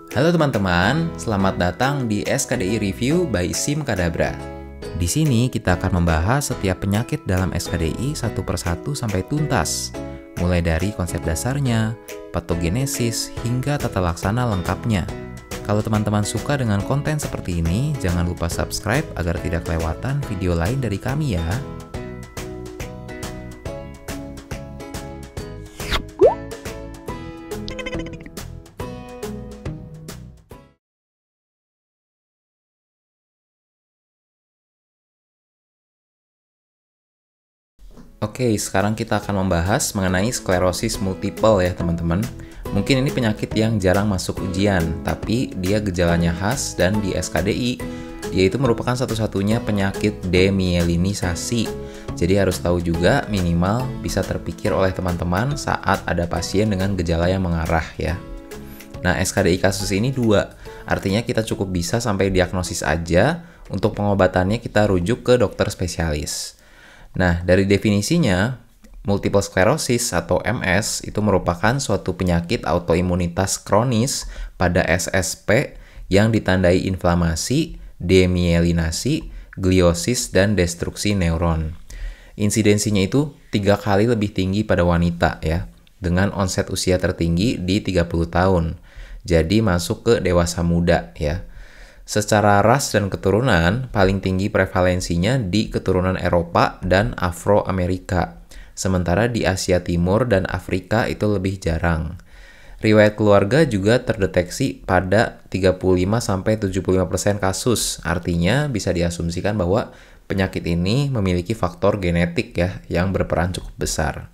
Halo teman-teman, selamat datang di SKDI Review by Sim Kadabra. Di sini kita akan membahas setiap penyakit dalam SKDI satu persatu sampai tuntas, mulai dari konsep dasarnya, patogenesis, hingga tata laksana lengkapnya. Kalau teman-teman suka dengan konten seperti ini, jangan lupa subscribe agar tidak kelewatan video lain dari kami ya. Oke, sekarang kita akan membahas mengenai sklerosis multiple ya teman-teman. Mungkin ini penyakit yang jarang masuk ujian, tapi dia gejalanya khas dan di SKDI, dia itu merupakan satu-satunya penyakit demyelinisasi. Jadi harus tahu juga minimal bisa terpikir oleh teman-teman saat ada pasien dengan gejala yang mengarah ya. Nah, SKDI kasus ini dua, artinya kita cukup bisa sampai diagnosis aja, untuk pengobatannya kita rujuk ke dokter spesialis. Nah, dari definisinya, multiple sclerosis atau MS itu merupakan suatu penyakit autoimunitas kronis pada SSP yang ditandai inflamasi, demyelinasi, gliosis, dan destruksi neuron. Insidensinya itu 3 kali lebih tinggi pada wanita ya, dengan onset usia tertinggi di 30 tahun. Jadi masuk ke dewasa muda ya. Secara ras dan keturunan, paling tinggi prevalensinya di keturunan Eropa dan Afro-Amerika. Sementara di Asia Timur dan Afrika itu lebih jarang. Riwayat keluarga juga terdeteksi pada 35-75% kasus. Artinya bisa diasumsikan bahwa penyakit ini memiliki faktor genetik ya, yang berperan cukup besar.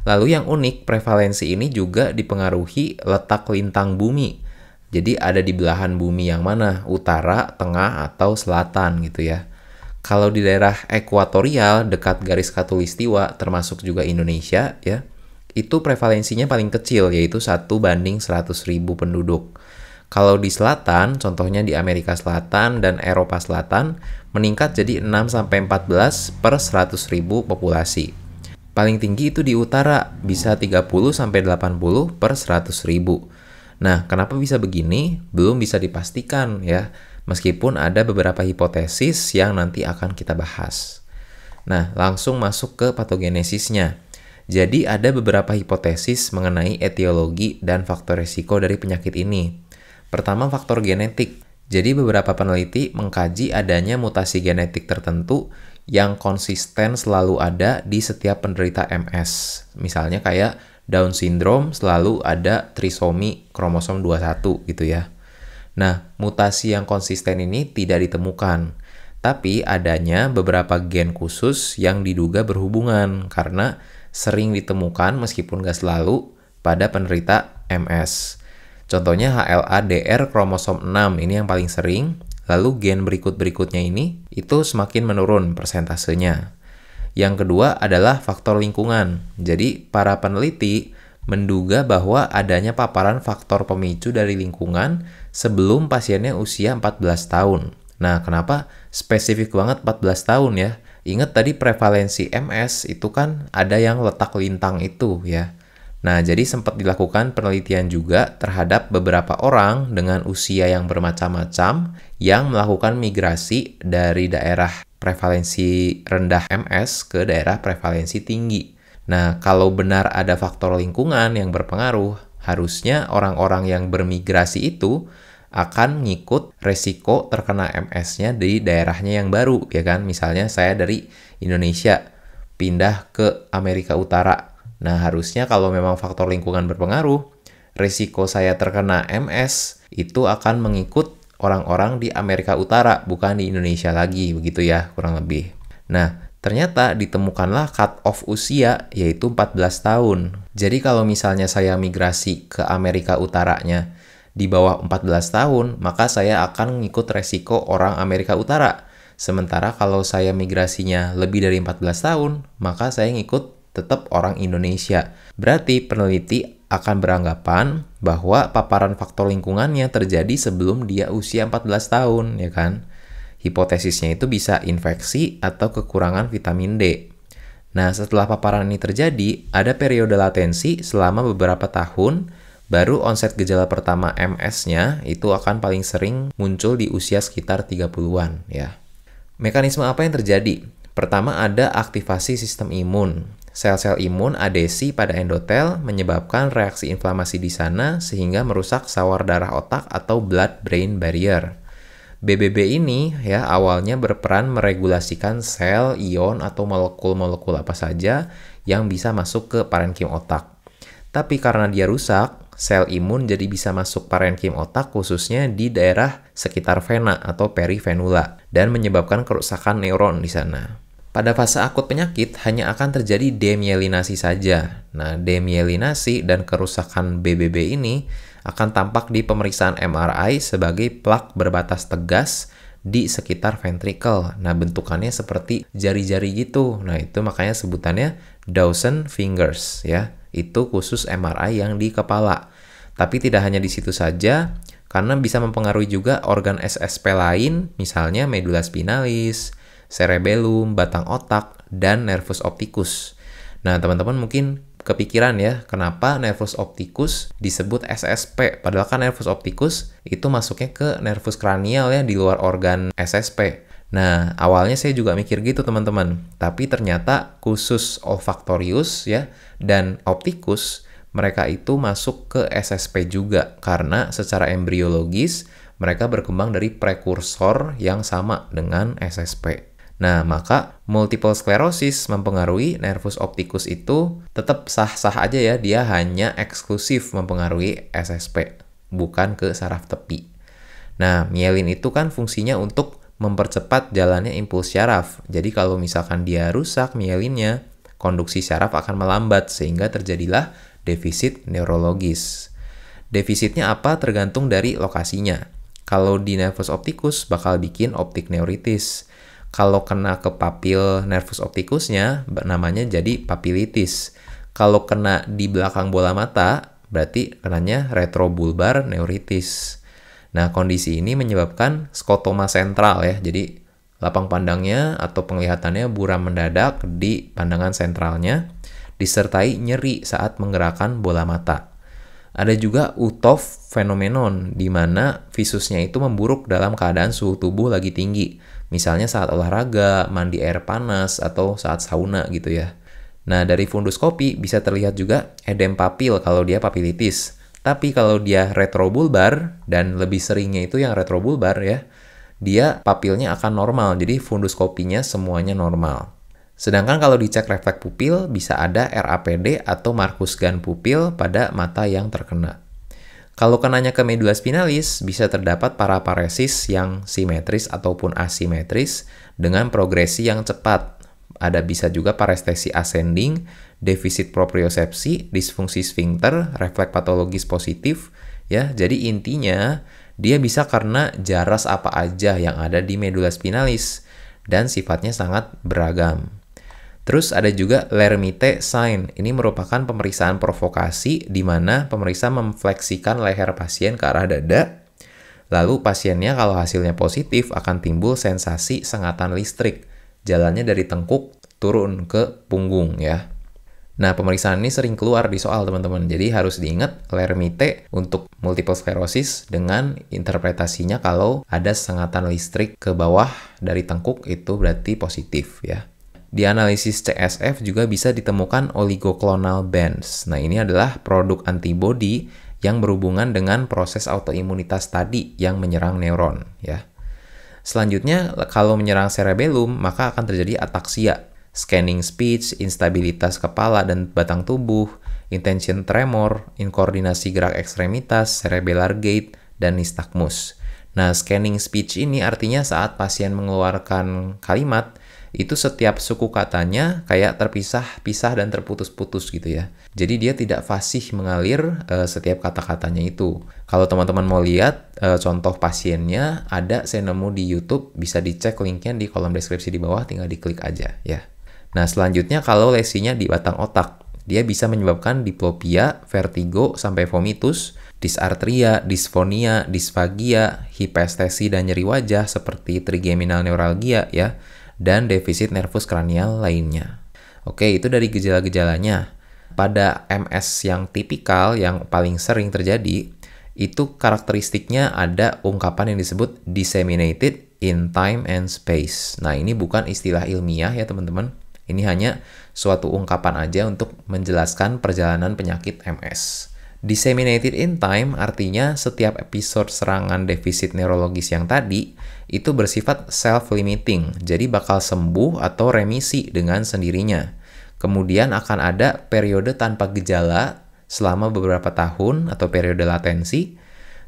Lalu yang unik, prevalensi ini juga dipengaruhi letak lintang bumi. Jadi ada di belahan bumi yang mana? Utara, tengah, atau selatan gitu ya. Kalau di daerah ekuatorial dekat garis khatulistiwa termasuk juga Indonesia ya, itu prevalensinya paling kecil yaitu 1/100.000 penduduk. Kalau di selatan, contohnya di Amerika Selatan dan Eropa Selatan, meningkat jadi 6-14 per 100.000 populasi. Paling tinggi itu di utara, bisa 30-80 per 100.000. Nah, kenapa bisa begini? Belum bisa dipastikan ya, meskipun ada beberapa hipotesis yang nanti akan kita bahas. Nah, langsung masuk ke patogenesisnya. Jadi ada beberapa hipotesis mengenai etiologi dan faktor risiko dari penyakit ini. Pertama, faktor genetik. Jadi beberapa peneliti mengkaji adanya mutasi genetik tertentu yang konsisten selalu ada di setiap penderita MS. Misalnya kayak Down syndrome selalu ada trisomi kromosom 21 gitu ya. Nah, mutasi yang konsisten ini tidak ditemukan, tapi adanya beberapa gen khusus yang diduga berhubungan karena sering ditemukan meskipun gak selalu pada penderita MS. Contohnya HLA-DR kromosom 6 ini yang paling sering, lalu gen berikut-berikutnya ini itu semakin menurun persentasenya. Yang kedua adalah faktor lingkungan. Jadi, para peneliti menduga bahwa adanya paparan faktor pemicu dari lingkungan sebelum pasiennya usia 14 tahun. Nah, kenapa spesifik banget 14 tahun ya? Ingat tadi prevalensi MS itu kan ada yang letak lintang itu ya. Nah, jadi sempat dilakukan penelitian juga terhadap beberapa orang dengan usia yang bermacam-macam yang melakukan migrasi dari daerah prevalensi rendah MS ke daerah prevalensi tinggi. Nah, kalau benar ada faktor lingkungan yang berpengaruh, harusnya orang-orang yang bermigrasi itu akan ngikut resiko terkena MS-nya di daerahnya yang baru, ya kan? Misalnya saya dari Indonesia pindah ke Amerika Utara. Nah, harusnya kalau memang faktor lingkungan berpengaruh, resiko saya terkena MS itu akan mengikut orang-orang di Amerika Utara, bukan di Indonesia lagi, begitu ya, kurang lebih. Nah, ternyata ditemukanlah cut-off usia, yaitu 14 tahun. Jadi kalau misalnya saya migrasi ke Amerika Utaranya di bawah 14 tahun, maka saya akan ngikut resiko orang Amerika Utara. Sementara kalau saya migrasinya lebih dari 14 tahun, maka saya ngikut tetap orang Indonesia. Berarti peneliti akan beranggapan bahwa paparan faktor lingkungannya terjadi sebelum dia usia 14 tahun, ya kan? Hipotesisnya itu bisa infeksi atau kekurangan vitamin D. Nah, setelah paparan ini terjadi, ada periode latensi selama beberapa tahun Baru onset gejala pertama MS-nya itu akan paling sering muncul di usia sekitar 30-an ya. Mekanisme apa yang terjadi? Pertama ada aktivasi sistem imun. Sel-sel imun adesi pada endotel menyebabkan reaksi inflamasi di sana sehingga merusak sawar darah otak atau blood-brain barrier. BBB ini ya awalnya berperan meregulasikan sel, ion, atau molekul-molekul apa saja yang bisa masuk ke parenkim otak. Tapi karena dia rusak, sel imun jadi bisa masuk parenkim otak khususnya di daerah sekitar vena atau perivenula dan menyebabkan kerusakan neuron di sana. Pada fase akut penyakit hanya akan terjadi demyelinasi saja. Nah, demyelinasi dan kerusakan BBB ini akan tampak di pemeriksaan MRI sebagai plak berbatas tegas di sekitar ventricle. Nah, bentukannya seperti jari-jari gitu. Nah, itu makanya sebutannya Dawson fingers ya. Itu khusus MRI yang di kepala. Tapi tidak hanya di situ saja, karena bisa mempengaruhi juga organ SSP lain, misalnya medula spinalis, cerebellum, batang otak, dan nervus opticus. Nah, teman-teman mungkin kepikiran ya, kenapa nervus opticus disebut SSP? Padahal kan nervus opticus itu masuknya ke nervus kranial ya, di luar organ SSP. Nah, awalnya saya juga mikir gitu teman-teman. Tapi ternyata khusus olfaktorius ya, dan opticus, mereka itu masuk ke SSP juga. Karena secara embriologis, mereka berkembang dari prekursor yang sama dengan SSP. Nah, maka multiple sclerosis mempengaruhi nervus opticus itu tetap sah-sah aja ya, dia hanya eksklusif mempengaruhi SSP, bukan ke saraf tepi. Nah, mielin itu kan fungsinya untuk mempercepat jalannya impuls syaraf. Jadi kalau misalkan dia rusak mielinnya, konduksi syaraf akan melambat sehingga terjadilah defisit neurologis. Defisitnya apa? Tergantung dari lokasinya. Kalau di nervus opticus bakal bikin optik neuritis. Kalau kena ke papil nervus opticusnya, namanya jadi papilitis. Kalau kena di belakang bola mata, berarti kenanya retrobulbar neuritis. Nah, kondisi ini menyebabkan skotoma sentral ya. Jadi, lapang pandangnya atau penglihatannya buram mendadak di pandangan sentralnya, disertai nyeri saat menggerakkan bola mata. Ada juga UTOF phenomenon, di mana visusnya itu memburuk dalam keadaan suhu tubuh lagi tinggi. Misalnya saat olahraga, mandi air panas, atau saat sauna gitu ya. Nah, dari funduskopi bisa terlihat juga edem papil kalau dia papilitis. Tapi kalau dia retrobulbar, dan lebih seringnya itu yang retrobulbar ya, dia papilnya akan normal, jadi funduskopinya semuanya normal. Sedangkan kalau dicek refleks pupil, bisa ada RAPD atau Marcus Gunn pupil pada mata yang terkena. Kalau kenanya ke medula spinalis, bisa terdapat paraparesis yang simetris ataupun asimetris dengan progresi yang cepat. Ada bisa juga parestesi ascending, defisit propriosepsi, disfungsi sphincter, refleks patologis positif. Ya, jadi intinya dia bisa karena jaras apa aja yang ada di medula spinalis dan sifatnya sangat beragam. Terus ada juga Lermite sign. Ini merupakan pemeriksaan provokasi di mana pemeriksa memfleksikan leher pasien ke arah dada. Lalu pasiennya kalau hasilnya positif akan timbul sensasi sengatan listrik. Jalannya dari tengkuk turun ke punggung ya. Nah, pemeriksaan ini sering keluar di soal teman-teman. Jadi harus diingat Lermite untuk multiple sclerosis dengan interpretasinya kalau ada sengatan listrik ke bawah dari tengkuk itu berarti positif ya. Di analisis CSF juga bisa ditemukan oligoclonal bands. Nah, ini adalah produk antibodi yang berhubungan dengan proses autoimunitas tadi yang menyerang neuron ya. Selanjutnya, kalau menyerang cerebellum, maka akan terjadi ataksia, scanning speech, instabilitas kepala dan batang tubuh, intention tremor, inkoordinasi gerak ekstremitas, cerebellar gait, dan nystagmus. Nah, scanning speech ini artinya saat pasien mengeluarkan kalimat, itu setiap suku katanya kayak terpisah-pisah dan terputus-putus gitu ya. Jadi dia tidak fasih mengalir setiap kata-katanya itu. Kalau teman-teman mau lihat contoh pasiennya, ada saya nemu di YouTube, bisa dicek linknya di kolom deskripsi di bawah, tinggal diklik aja ya. Nah, selanjutnya kalau lesinya di batang otak, dia bisa menyebabkan diplopia, vertigo, sampai vomitus, dysarthria, disfonia, disfagia, hipestesi dan nyeri wajah seperti trigeminal neuralgia ya, dan defisit nervus kranial lainnya. Oke, itu dari gejala-gejalanya. pada MS yang tipikal, yang paling sering terjadi, itu karakteristiknya ada ungkapan yang disebut disseminated in time and space. Nah, ini bukan istilah ilmiah ya teman-teman. Ini hanya suatu ungkapan aja untuk menjelaskan perjalanan penyakit MS. Disseminated in time artinya setiap episode serangan defisit neurologis yang tadi itu bersifat self-limiting, jadi bakal sembuh atau remisi dengan sendirinya. Kemudian akan ada periode tanpa gejala selama beberapa tahun atau periode latensi,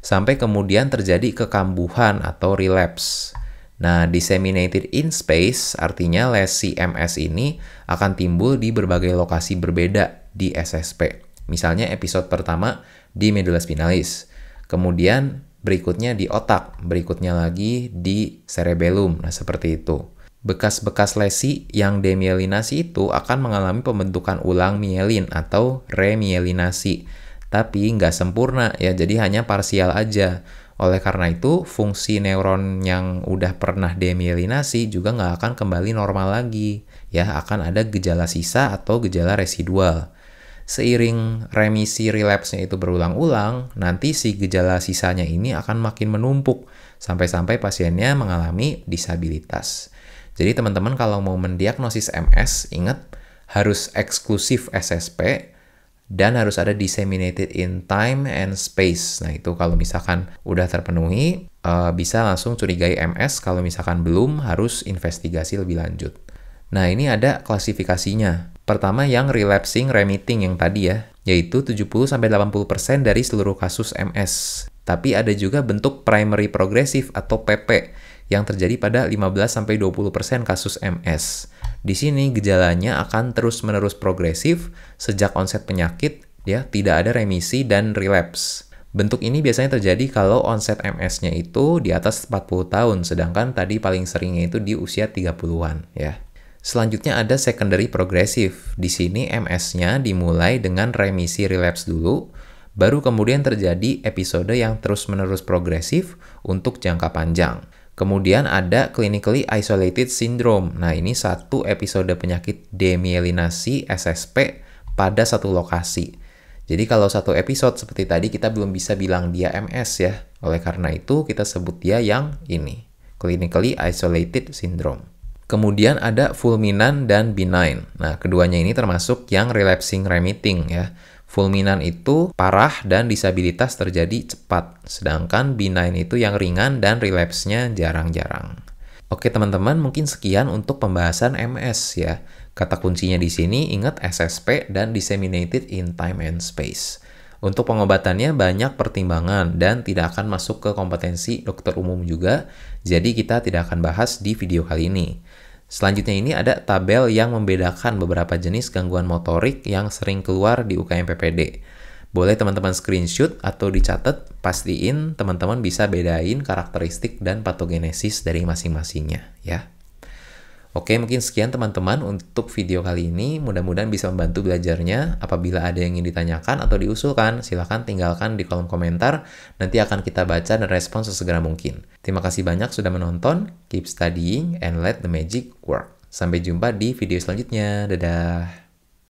sampai kemudian terjadi kekambuhan atau relapse. Nah, disseminated in space artinya lesi MS ini akan timbul di berbagai lokasi berbeda di SSP. Misalnya episode pertama di medula spinalis, kemudian berikutnya di otak, berikutnya lagi di cerebellum. Nah, seperti itu. Bekas-bekas lesi yang demyelinasi itu akan mengalami pembentukan ulang myelin atau remyelinasi. Tapi nggak sempurna ya, jadi hanya parsial aja. Oleh karena itu, fungsi neuron yang udah pernah demyelinasi juga nggak akan kembali normal lagi. Ya, akan ada gejala sisa atau gejala residual. Seiring remisi relapse-nya itu berulang-ulang, nanti si gejala sisanya ini akan makin menumpuk, sampai-sampai pasiennya mengalami disabilitas. Jadi teman-teman kalau mau mendiagnosis MS, ingat harus eksklusif SSP, dan harus ada disseminated in time and space. Nah, itu kalau misalkan udah terpenuhi, bisa langsung curigai MS. Kalau misalkan belum, harus investigasi lebih lanjut. Nah, ini ada klasifikasinya. Pertama yang relapsing remitting yang tadi ya, yaitu 70-80% dari seluruh kasus MS. Tapi ada juga bentuk primary progressive atau PP yang terjadi pada 15-20% kasus MS. Di sini gejalanya akan terus-menerus progresif sejak onset penyakit, ya, tidak ada remisi dan relapse. Bentuk ini biasanya terjadi kalau onset MS-nya itu di atas 40 tahun, sedangkan tadi paling seringnya itu di usia 30-an, ya. Selanjutnya ada secondary progressive. Di sini MS-nya dimulai dengan remisi relapse dulu, baru kemudian terjadi episode yang terus-menerus progresif untuk jangka panjang. Kemudian ada clinically isolated syndrome. Nah, ini satu episode penyakit demyelinasi SSP pada satu lokasi. Jadi kalau satu episode seperti tadi kita belum bisa bilang dia MS ya. Oleh karena itu kita sebut dia yang ini, clinically isolated syndrome. Kemudian ada fulminant dan benign. Nah, keduanya ini termasuk yang relapsing remitting ya. Fulminant itu parah dan disabilitas terjadi cepat, sedangkan benign itu yang ringan dan relapse-nya jarang-jarang. Oke teman-teman, mungkin sekian untuk pembahasan MS ya. Kata kuncinya di sini ingat SSP dan disseminated in time and space. Untuk pengobatannya banyak pertimbangan dan tidak akan masuk ke kompetensi dokter umum juga, jadi kita tidak akan bahas di video kali ini. Selanjutnya ini ada tabel yang membedakan beberapa jenis gangguan motorik yang sering keluar di UKM PPD. Boleh teman-teman screenshot atau dicatat, pastiin teman-teman bisa bedain karakteristik dan patogenesis dari masing-masingnya ya. Oke, mungkin sekian teman-teman untuk video kali ini. Mudah-mudahan bisa membantu belajarnya. Apabila ada yang ingin ditanyakan atau diusulkan, silahkan tinggalkan di kolom komentar. Nanti akan kita baca dan respon sesegera mungkin. Terima kasih banyak sudah menonton. Keep studying and let the magic work. Sampai jumpa di video selanjutnya. Dadah!